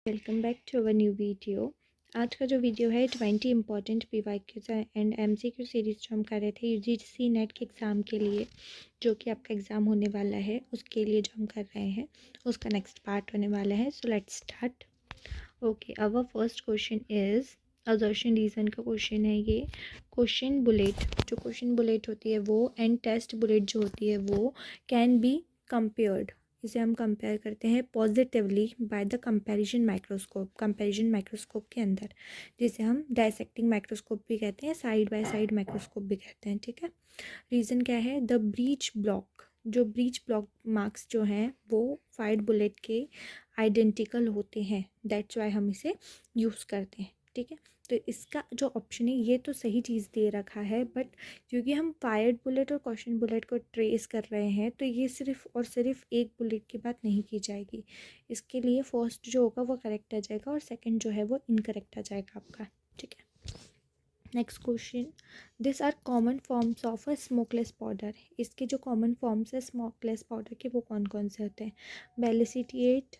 Welcome back to our new video. आज का जो वीडियो है 20 important PYQs and MCQ series जो हम कर रहे थे यूजीसी नेट के एग्ज़ाम के लिए, जो कि आपका एग्ज़ाम होने वाला है उसके लिए जो हम कर रहे हैं उसका नेक्स्ट पार्ट होने वाला है। So let's start. Okay, our first question is assertion reason का क्वेश्चन है ये। क्वेश्चन बुलेट, जो क्वेश्चन बुलेट होती है वो एंड टेस्ट बुलेट जो होती है वो कैन बी कंपेयर्ड, इसे हम कंपेयर करते हैं positively by the comparison microscope, comparison microscope के अंदर, जिसे हम डायसेक्टिंग माइक्रोस्कोप भी कहते हैं, साइड बाय साइड माइक्रोस्कोप भी कहते हैं। ठीक है, रीज़न क्या है? द ब्रीच ब्लॉक, जो ब्रीच ब्लॉक मार्क्स जो हैं वो फाइड बुलेट के आइडेंटिकल होते हैं, दैट्स वाई हम इसे यूज़ करते हैं। ठीक है, तो इसका जो ऑप्शन है ये तो सही चीज़ दे रखा है, बट क्योंकि हम फायर्ड बुलेट और क्वेश्चन बुलेट को ट्रेस कर रहे हैं तो ये सिर्फ और सिर्फ एक बुलेट की बात नहीं की जाएगी। इसके लिए फर्स्ट जो होगा वो करेक्ट आ जाएगा और सेकंड जो है वो इनकरेक्ट आ जाएगा आपका। ठीक है, next question, this are common forms of a smokeless powder. इसके जो कॉमन फॉर्म्स है स्मोकलेस पाउडर के वो कौन कौन से होते हैं? Ballistite,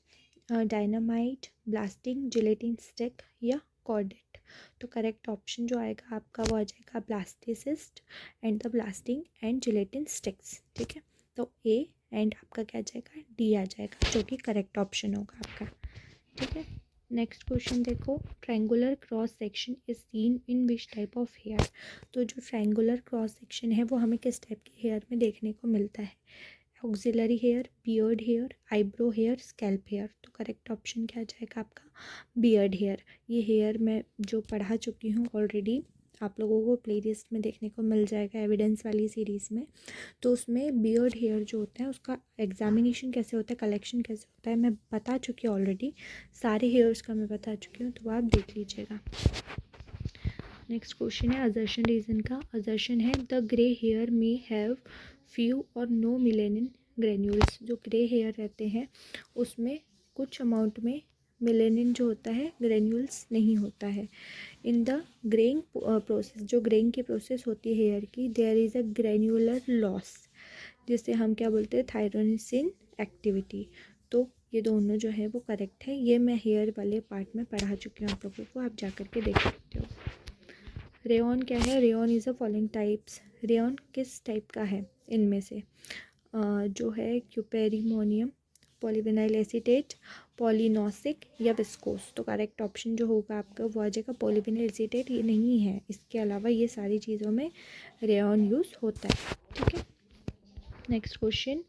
dynamite, blasting, gelatin stick या कॉर्डेट। तो करेक्ट ऑप्शन जो आएगा आपका वो आ जाएगा ballistite and the blasting and gelatin sticks. ठीक है, तो ए एंड आपका क्या आ जाएगा? डी आ जाएगा, जो कि करेक्ट ऑप्शन होगा आपका। ठीक है, नेक्स्ट क्वेश्चन देखो, triangular cross section is seen in which type of hair. तो जो ट्रायंगुलर क्रॉस सेक्शन है वो हमें किस टाइप के हेयर में देखने को मिलता है? Axillary hair, beard hair, eyebrow hair, scalp hair. तो करेक्ट ऑप्शन क्या आ जाएगा आपका? Beard hair. ये हेयर मैं जो पढ़ा चुकी हूँ ऑलरेडी, आप लोगों को प्लेलिस्ट में देखने को मिल जाएगा एविडेंस वाली सीरीज़ में। तो उसमें बियर्ड हेयर जो होता है उसका एग्जामिनेशन कैसे होता है, कलेक्शन कैसे होता है, मैं बता चुकी हूँ ऑलरेडी, सारे हेयर्स का मैं बता चुकी हूँ, तो आप देख लीजिएगा। नेक्स्ट क्वेश्चन है असर्शन रीज़न का। असर्शन है the grey hair may have few or no melanin granules. जो ग्रे हेयर रहते हैं उसमें कुछ अमाउंट में मिलेनिन जो होता है ग्रेन्यूल्स नहीं होता है। इन द ग्रेइंग प्रोसेस, जो ग्रेइंग की प्रोसेस होती है हेयर की, there is a granular loss, जिसे हम क्या बोलते हैं? Tyrosine activity. तो ये दोनों जो है वो करेक्ट है। ये मैं हेयर वाले पार्ट में पढ़ा चुकी हूँ आप लोगों को, आप जा कर के देख सकते हो। रेयॉन क्या है? Rayon is a following types. Rayon किस टाइप का है इनमें से? जो है क्यूपेरिमोनियम, पॉलीविनाइल एसीटेट, पॉलीनोसिक या विस्कोस। तो करेक्ट ऑप्शन जो होगा आपका वो आ जाएगा पॉलीविनाइल एसीटेट। ये नहीं है, इसके अलावा ये सारी चीज़ों में रेयॉन यूज़ होता है। ठीक है, next question,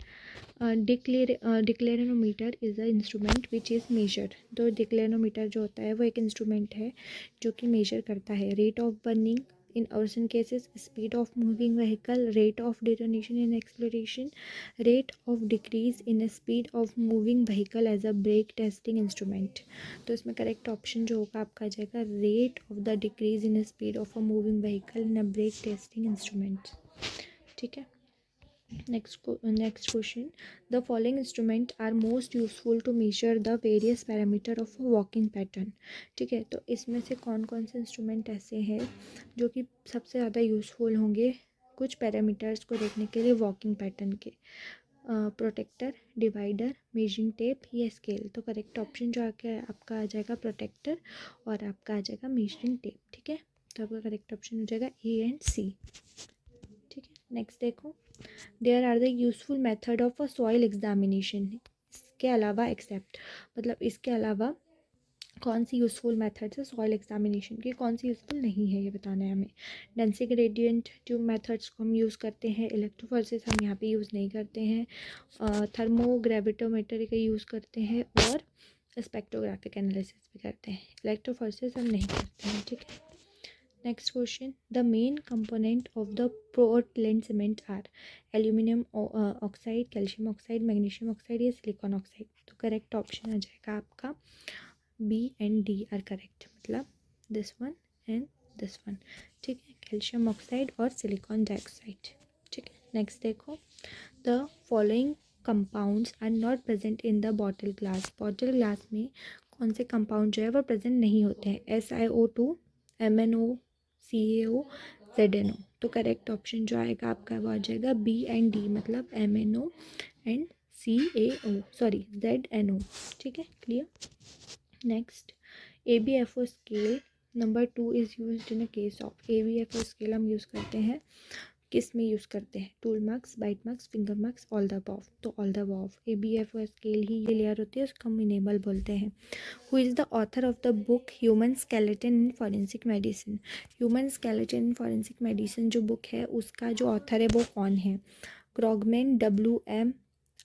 declinometer is a instrument which is measure. तो डिक्लेरोमीटर जो होता है वो एक इंस्ट्रूमेंट है जो कि मेजर करता है rate of burning in arson cases, speed of moving vehicle, rate of detonation in acceleration, rate of decrease in speed of moving vehicle as a brake testing instrument। तो इसमें करेक्ट ऑप्शन जो होगा आपका आ जाएगा rate of the decrease in speed of a moving vehicle in a brake testing instrument. ठीक है, next question, the following instrument are most useful to measure the various parameter of a walking pattern। ठीक है, तो इसमें से कौन कौन से इंस्ट्रूमेंट ऐसे हैं जो कि सबसे ज़्यादा यूज़फुल होंगे कुछ पैरामीटर्स को देखने के लिए वॉकिंग पैटर्न के? प्रोटेक्टर, डिवाइडर, मेजरिंग टेप या स्केल। तो करेक्ट ऑप्शन जो आपका आ जाएगा प्रोटेक्टर और आपका आ जाएगा मेजरिंग टेप। ठीक है, तो आपका करेक्ट ऑप्शन हो जाएगा ए एंड सी। ठीक है, नेक्स्ट देखो, there are the useful method of a soil examination. इसके अलावा एक्सेप्ट, मतलब इसके अलावा कौन सी यूज़फुल मेथड है सॉइल एग्जामिनेशन की, कौन सी यूज़फुल नहीं है ये बताना है हमें। डेंसिटी ग्रेडियंट ट्यूब मेथड्स को हम यूज़ करते हैं, इलेक्ट्रोफोरेसिस हम यहाँ पे यूज़ नहीं करते हैं, थर्मोग्रेविटोमीटर का यूज़ करते हैं और स्पेक्ट्रोग्राफिक एनालिसिस भी करते हैं, इलेक्ट्रोफोरेसिस हम नहीं करते हैं। ठीक है, next question, the main component of the Portland cement are aluminium oxide, calcium oxide, magnesium oxide या सिलिकॉन ऑक्साइड। तो करेक्ट ऑप्शन आ जाएगा आपका B and D are correct, मतलब this one and this one. ठीक है, कैल्शियम ऑक्साइड और silicon dioxide. ठीक है, नेक्स्ट देखो, the following compounds are not present in the bottle glass. Bottle glass में कौन से कंपाउंड जो है वो प्रेजेंट नहीं होते हैं? SiO2, MnO, CaO, ZnO। तो करेक्ट ऑप्शन जो आएगा आपका वो आ जाएगा बी एंड डी, मतलब MnO and CaO, sorry ZnO। ठीक है, clear. Next ABFO scale number 2 is used in a case of. ABFO scale हम यूज़ करते हैं, किस में यूज़ करते हैं? Tool marks, bite marks, finger marks, all the above. तो all the above ABFO scale ही ये लेयर होती है, उसको हम इनेबल बोलते हैं। Who is the author of the book human skeleton in forensic medicine? Human skeleton in forensic medicine जो बुक है उसका जो ऑथर है वो कौन है? क्रॉगमैन, WM,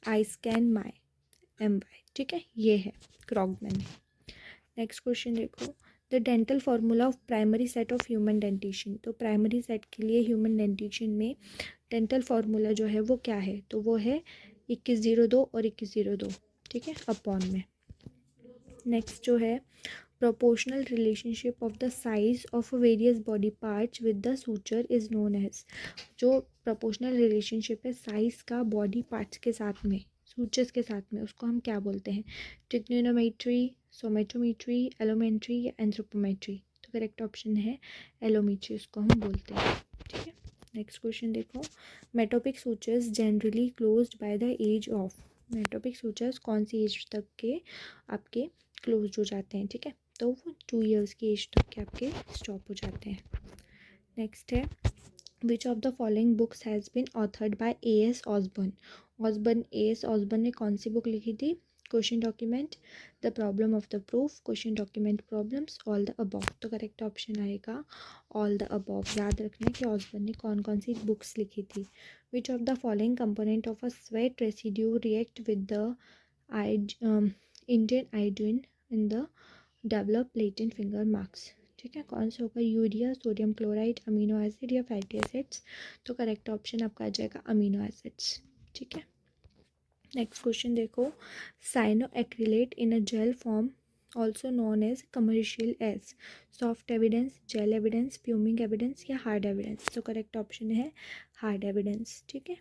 आइस्कैन, MY। ठीक है, ये है क्रॉगमैन। नेक्स्ट क्वेश्चन देखो, the dental formula of primary set of human dentition. तो प्राइमरी सेट के लिए ह्यूमन डेंटिशन में डेंटल फार्मूला जो है वो क्या है? तो वो है 2102 और 2102, ठीक है, अपॉन में। नेक्स्ट जो है proportional relationship of the size of various body parts with the suture is known as। जो proportional relationship है साइज का बॉडी पार्ट्स के साथ में, सूचर्स के साथ में, उसको हम क्या बोलते हैं? ट्रिग्नोमेट्री, सोमेट्रोमेट्री, एलोमेट्री या एंथ्रोपोमेट्री? तो करेक्ट ऑप्शन है एलोमेट्री, उसको हम बोलते हैं। ठीक है, नेक्स्ट क्वेश्चन देखो, metopic sutures generally closed by the age of. Metopic sutures कौन सी एज तक के आपके क्लोज हो जाते हैं? ठीक है, तो वो 2 इयर्स की एज तक के आपके स्टॉप हो जाते हैं। नेक्स्ट है, which of the following books has been authored by AS Osborn. AS Osborn ने कौन सी बुक लिखी थी? Question document, the problem of the proof, question document problems, all the above. तो करेक्ट ऑप्शन आएगा ऑल द अबव। याद रखना कि ऑसबर्न ने कौन कौन सी बुक्स लिखी थी। Which of the following component of a sweat residue react with the Indian iodine in the develop latent finger marks? ठीक है, कौन सा होगा? Urea, sodium chloride, amino acid या फैटी एसिड्स? तो करेक्ट ऑप्शन आपका आ जाएगा अमीनो एसिड्स। ठीक है, नेक्स्ट क्वेश्चन देखो, cyanoacrylate in a gel form also known as commercial as soft evidence, gel evidence, fuming evidence या हार्ड एविडेंस? तो करेक्ट ऑप्शन है हार्ड एविडेंस। ठीक है,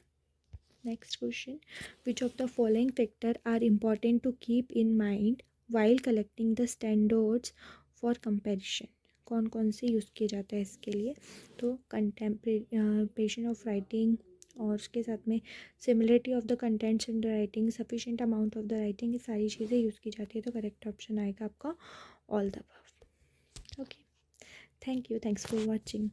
next question, which of the following factor are important to keep in mind while collecting the standards for comparison? कौन कौन से use किए जाते हैं इसके लिए? तो कंटेम्परेशन ऑफ राइटिंग और उसके साथ में similarity of the contents in the writing, sufficient amount of the writing, ये सारी चीज़ें यूज़ की जाती है। तो करेक्ट ऑप्शन आएगा आपका all the above. Okay, thank you, thanks for watching.